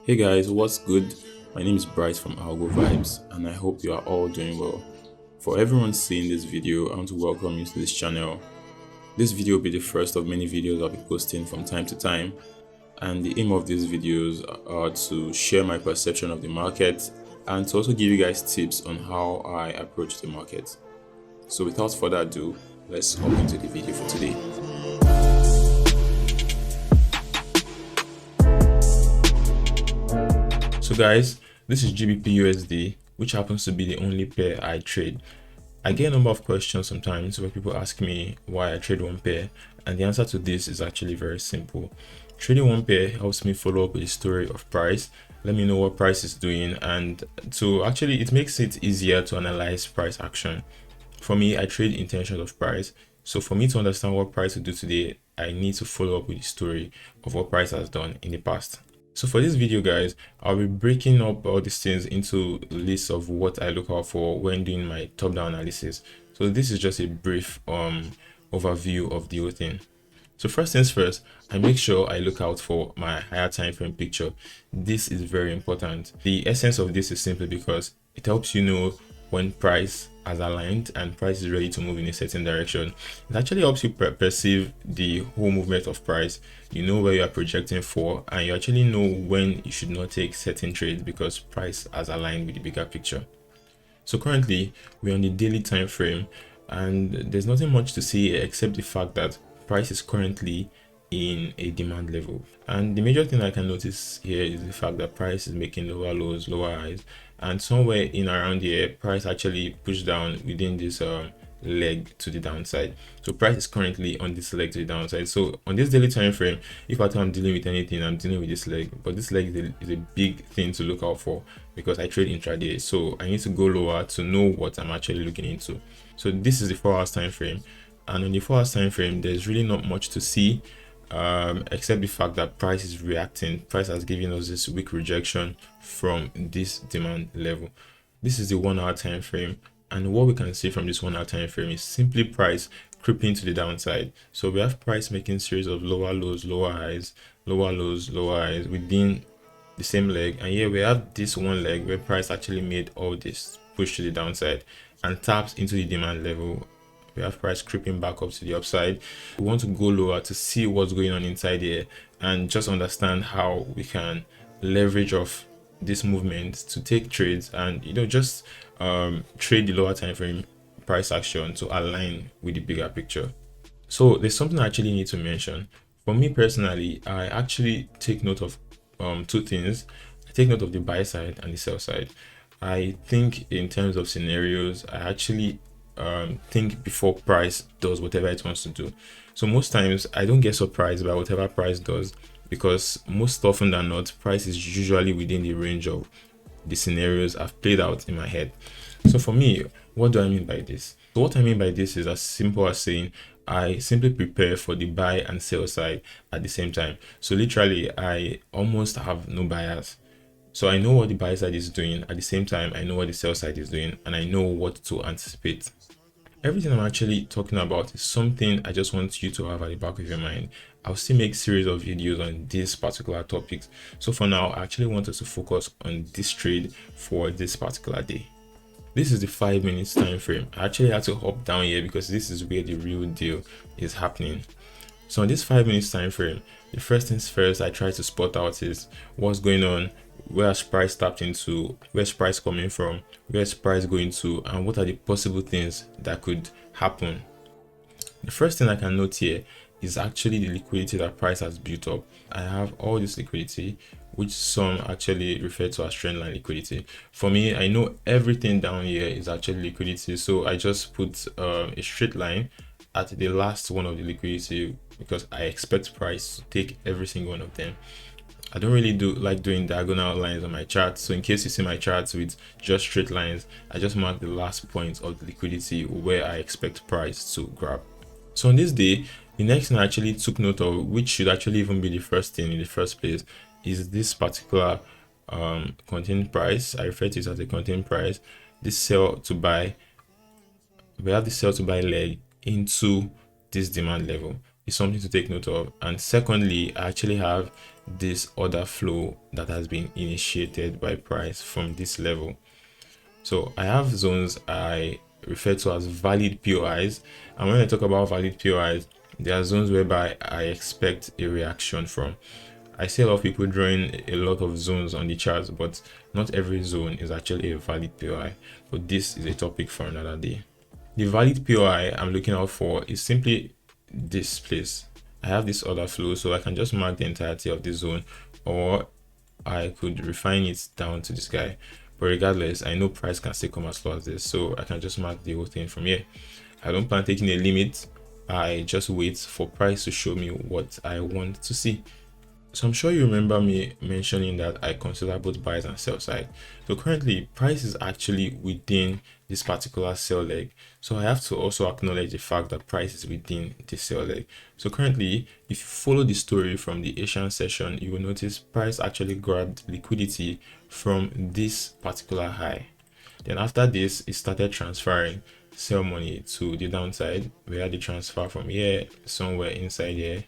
Hey guys, what's good? My name is Bryce from Algo Vibes, and I hope you are all doing well. For everyone seeing this video, I want to welcome you to this channel. This video will be the first of many videos I'll be posting from time to time, and the aim of these videos are to share my perception of the market and to also give you guys tips on how I approach the market. So without further ado, let's hop into the video for today. So guys, this is GBPUSD, which happens to be the only pair I trade. I get a number of questions sometimes where people ask me why I trade one pair, and the answer to this is actually very simple. Trading one pair helps me follow up with the story of price, let me know what price is doing, and it makes it easier to analyze price action. For me, I trade intentions of price. So for me to understand what price will do today, I need to follow up with the story of what price has done in the past. So for this video guys, I'll be breaking up all these things into lists of what I look out for when doing my top-down analysis. So this is just a brief overview of the whole thing. So first things first, I make sure I look out for my higher time frame picture. This is very important. The essence of this is simply because it helps you know when price has aligned and price is ready to move in a certain direction. It actually helps you perceive the whole movement of price. You know where you are projecting for, and you actually know when you should not take certain trades because price has aligned with the bigger picture. So currently we're on the daily time frame, and there's nothing much to see except the fact that price is currently in a demand level. And the major thing I can notice here is the fact that price is making lower lows, lower highs, and somewhere in around here price actually pushed down within this leg to the downside. So price is currently on this leg to the downside. So on this daily time frame, if I'm dealing with anything, I'm dealing with this leg, but this leg is a big thing to look out for because I trade intraday, so I need to go lower to know what I'm actually looking into. So this is the 4 hours time frame, and on the 4 hours time frame there's really not much to see except the fact that price is reacting. Price has given us this weak rejection from this demand level. This is the 1 hour time frame, and what we can see from this 1 hour time frame is simply price creeping to the downside. So we have price making series of lower lows, lower highs, lower lows, lower highs within the same leg, and here we have this one leg where price actually made all this push to the downside and taps into the demand level. We have price creeping back up to the upside. We want to go lower to see what's going on inside here and just understand how we can leverage off this movement to take trades and just trade the lower time frame price action to align with the bigger picture. So there's something I actually need to mention. For me personally, I actually take note of two things. I take note of the buy side and the sell side. I think in terms of scenarios, I actually think before price does whatever it wants to do. So most times I don't get surprised by whatever price does, because most often than not price is usually within the range of the scenarios I've played out in my head. So for me, what do I mean by this? So what I mean by this is as simple as saying I simply prepare for the buy and sell side at the same time. So literally I almost have no bias. So I know what the buy side is doing, at the same time I know what the sell side is doing, and I know what to anticipate. Everything I'm actually talking about is something I just want you to have at the back of your mind. I'll still make series of videos on these particular topics. So for now, I actually want us to focus on this trade for this particular day. This is the 5 minutes time frame. I actually had to hop down here because this is where the real deal is happening. So on this 5 minutes time frame, the first things first I try to spot out is what's going on, where's price tapped into, where's price coming from, where's price going to, and what are the possible things that could happen. The first thing I can note here is actually the liquidity that price has built up. I have all this liquidity, which some actually refer to as trend line liquidity. For me, I know everything down here is actually liquidity, so I just put a straight line at the last one of the liquidity because I expect price to take every single one of them. I don't really like doing diagonal lines on my chart, so in case you see my charts with just straight lines, I just mark the last point of the liquidity where I expect price to grab. So on this day, the next thing I actually took note of, which should actually even be the first thing in the first place, is this particular contained price. I refer to it as a contained price. This sell to buy, we have the sell to buy leg into this demand level. is something to take note of. And secondly, I actually have this order flow that has been initiated by price from this level. So I have zones I refer to as valid POIs, and when I talk about valid POIs, there are zones whereby I expect a reaction from. I see a lot of people drawing a lot of zones on the charts, but not every zone is actually a valid POI. But this is a topic for another day. The valid POI I'm looking out for is simply this place. I have this order flow, so I can just mark the entirety of this zone, or I could refine it down to this guy. But regardless, I know price can still come as low as this, so I can just mark the whole thing from here. I don't plan taking a limit. I just wait for price to show me what I want to see. So I'm sure you remember me mentioning that I consider both buys and sell side. So currently price is actually within this particular sell leg. So I have to also acknowledge the fact that price is within the sell leg. So currently, if you follow the story from the Asian session, you will notice price actually grabbed liquidity from this particular high. Then after this, it started transferring sell money to the downside. We had the transfer from here, somewhere inside here.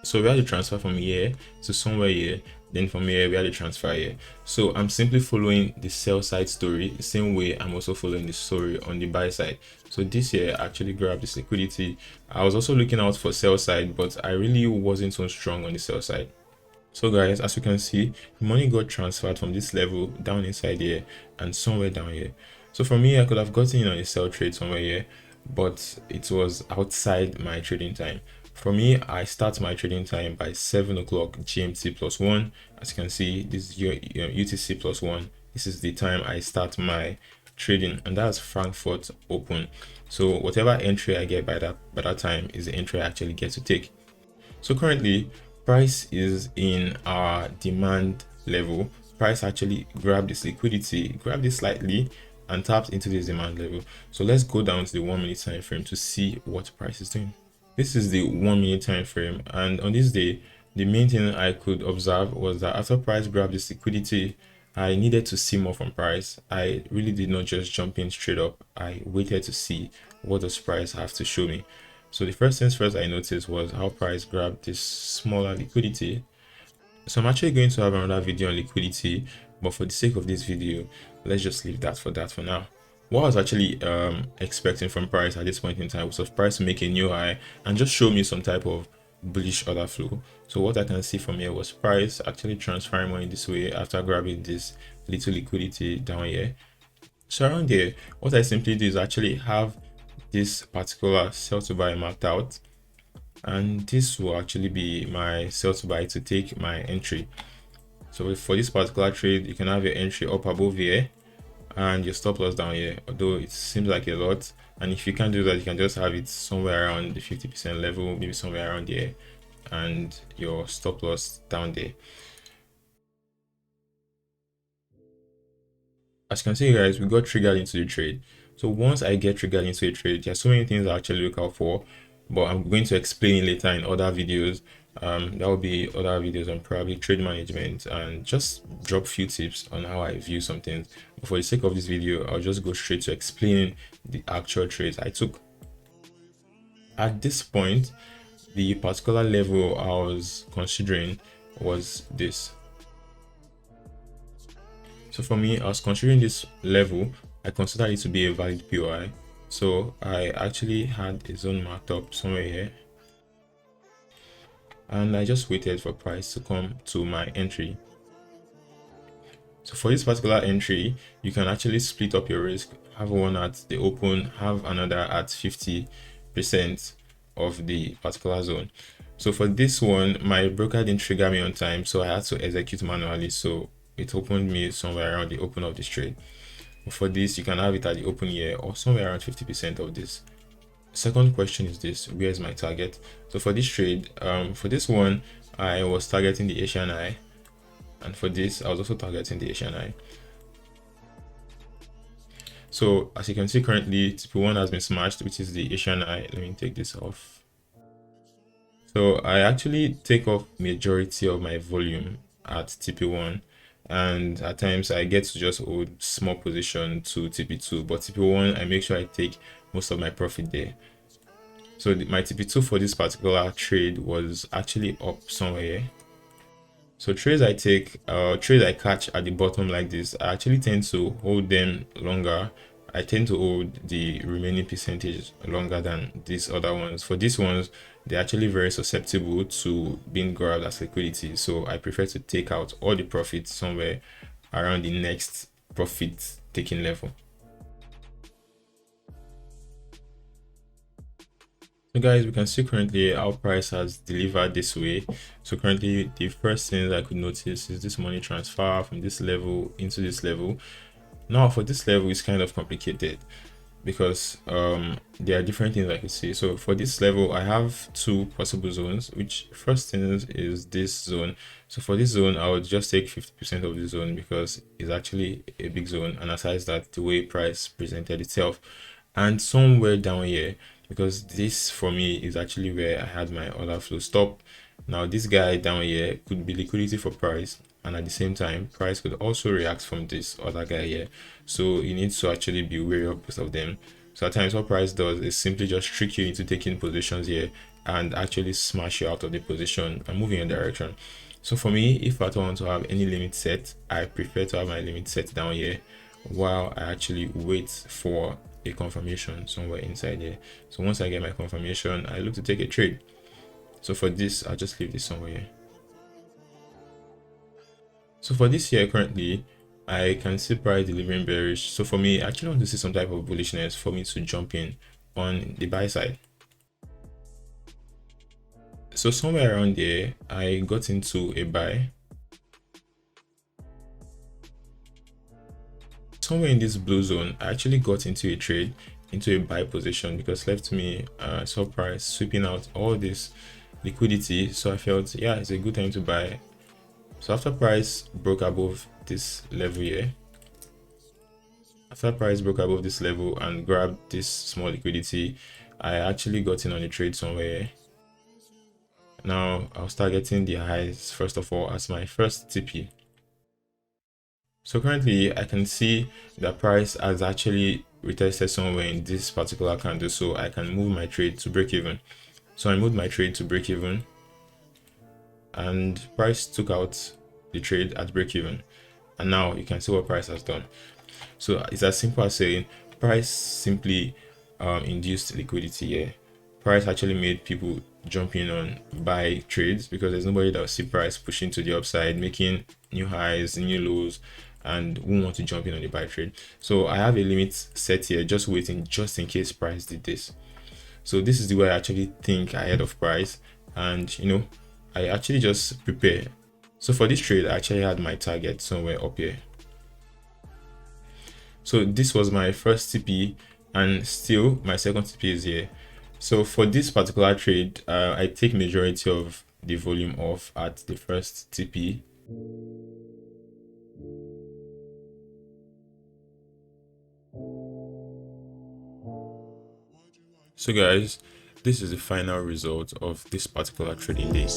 So we had to transfer from here to somewhere here, then from here we had to transfer here. So I'm simply following the sell side story the same way I'm also following the story on the buy side. So this here actually grabbed this liquidity. I was also looking out for sell side, but I really wasn't so strong on the sell side. So guys, as you can see, the money got transferred from this level down inside here and somewhere down here. So for me, I could have gotten in on a sell trade somewhere here, but it was outside my trading time. For me, I start my trading time by 7 o'clock GMT plus 1. As you can see, this is your UTC plus 1. This is the time I start my trading, and that's Frankfurt open. So whatever entry I get by that time is the entry I actually get to take. So currently, price is in our demand level. Price actually grabbed this liquidity, grabbed it slightly, and tapped into this demand level. So let's go down to the 1 minute time frame to see what price is doing. This is the 1 minute time frame, and on this day, the main thing I could observe was that after price grabbed this liquidity, I needed to see more from price. I really did not just jump in straight up. I waited to see what does price have to show me. So the first things first I noticed was how price grabbed this smaller liquidity. So I'm actually going to have another video on liquidity, but for the sake of this video, let's just leave that for now. What I was actually expecting from price at this point in time was for price to make a new high and just show me some type of bullish order flow. So what I can see from here was price actually transferring money this way after grabbing this little liquidity down here. So around here, what I simply do is actually have this particular sell to buy marked out, and this will actually be my sell to buy to take my entry. So for this particular trade, you can have your entry up above here and your stop loss down here, although it seems like a lot. And if you can't do that, you can just have it somewhere around the 50% level, maybe somewhere around here, and your stop loss down there. As you can see, guys, we got triggered into the trade. So once I get triggered into a trade, there are so many things I actually look out for, but I'm going to explain later in other videos. There will be other videos on probably trade management and just drop few tips on how I view some things. But for the sake of this video, I'll just go straight to explaining the actual trades I took. At this point, the particular level I was considering was this. So for me, I was considering this level. I consider it to be a valid POI. So I actually had a zone marked up somewhere here, and I just waited for price to come to my entry. So for this particular entry, you can actually split up your risk, have one at the open, have another at 50% of the particular zone. So for this one, my broker didn't trigger me on time, so I had to execute manually. So it opened me somewhere around the open of this trade. For this, you can have it at the open here or somewhere around 50% of this. Second question is this: where is my target? So for this trade, for this one, I was targeting the Asian eye, and for this, I was also targeting the Asian eye. So as you can see, currently TP1 has been smashed, which is the Asian eye. Let me take this off. So I actually take off majority of my volume at TP1, and at times I get to just hold small position to TP2, but TP1 I make sure I take most of my profit there. So my TP2 for this particular trade was actually up somewhere here. So trades I take, trades I catch at the bottom like this, I actually tend to hold them longer. I tend to hold the remaining percentage longer than these other ones. For these ones, they're actually very susceptible to being grabbed as liquidity. So I prefer to take out all the profits somewhere around the next profit taking level. So guys, we can see currently our price has delivered this way. So currently the first thing that I could notice is this money transfer from this level into this level. Now for this level, it's kind of complicated because there are different things I could see. So for this level, I have two possible zones, which first thing is this zone. So for this zone, I would just take 50% of the zone because it's actually a big zone, and aside that, the way price presented itself. And somewhere down here, because this for me is actually where I had my order flow stop. Now this guy down here could be liquidity for price, and at the same time price could also react from this other guy here. So you need to actually be wary of both of them. So at times what price does is simply just trick you into taking positions here and actually smash you out of the position and move in your direction. So for me, if I don't want to have any limit set, I prefer to have my limit set down here while I actually wait for a confirmation somewhere inside here. So once I get my confirmation, I look to take a trade. So for this, I'll just leave this somewhere here. So for this here currently, I can see price delivering bearish. So for me, I actually want to see some type of bullishness for me to jump in on the buy side. So somewhere around there, I got into a buy. Somewhere in this blue zone, I actually got into a trade, into a buy position, because left me saw price sweeping out all this liquidity. So I felt, yeah, it's a good time to buy. So after price broke above this level here, after price broke above this level and grabbed this small liquidity, I actually got in on a trade somewhere. Now I'll start getting the highs first of all as my first TP. So currently I can see the price has actually retested somewhere in this particular candle, so I can move my trade to break even. So I moved my trade to break even, and price took out the trade at break even, and now you can see what price has done. So it's as simple as saying price simply induced liquidity here. Price actually made people jump in on buy trades because there's nobody that will see price pushing to the upside, making new highs, new lows, and who want to jump in on the buy trade. So I have a limit set here, just waiting just in case price did this. So this is the way I actually think ahead of price, and you know, I actually just prepare. So for this trade, I actually had my target somewhere up here. So this was my first TP, and still my second TP is here. So for this particular trade, I take majority of the volume off at the first TP. So guys, this is the final result of this particular trading day.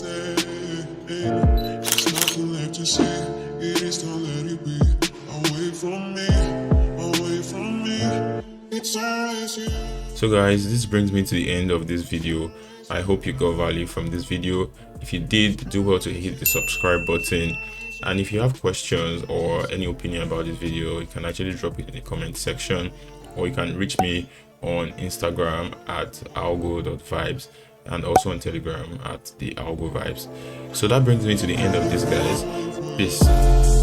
So guys, this brings me to the end of this video. I hope you got value from this video. If you did, do well to hit the subscribe button, and if you have questions or any opinion about this video, you can actually drop it in the comment section, or you can reach me on Instagram at algo.vibes and also on Telegram at the algo vibes. So that brings me to the end of this, guys. Peace.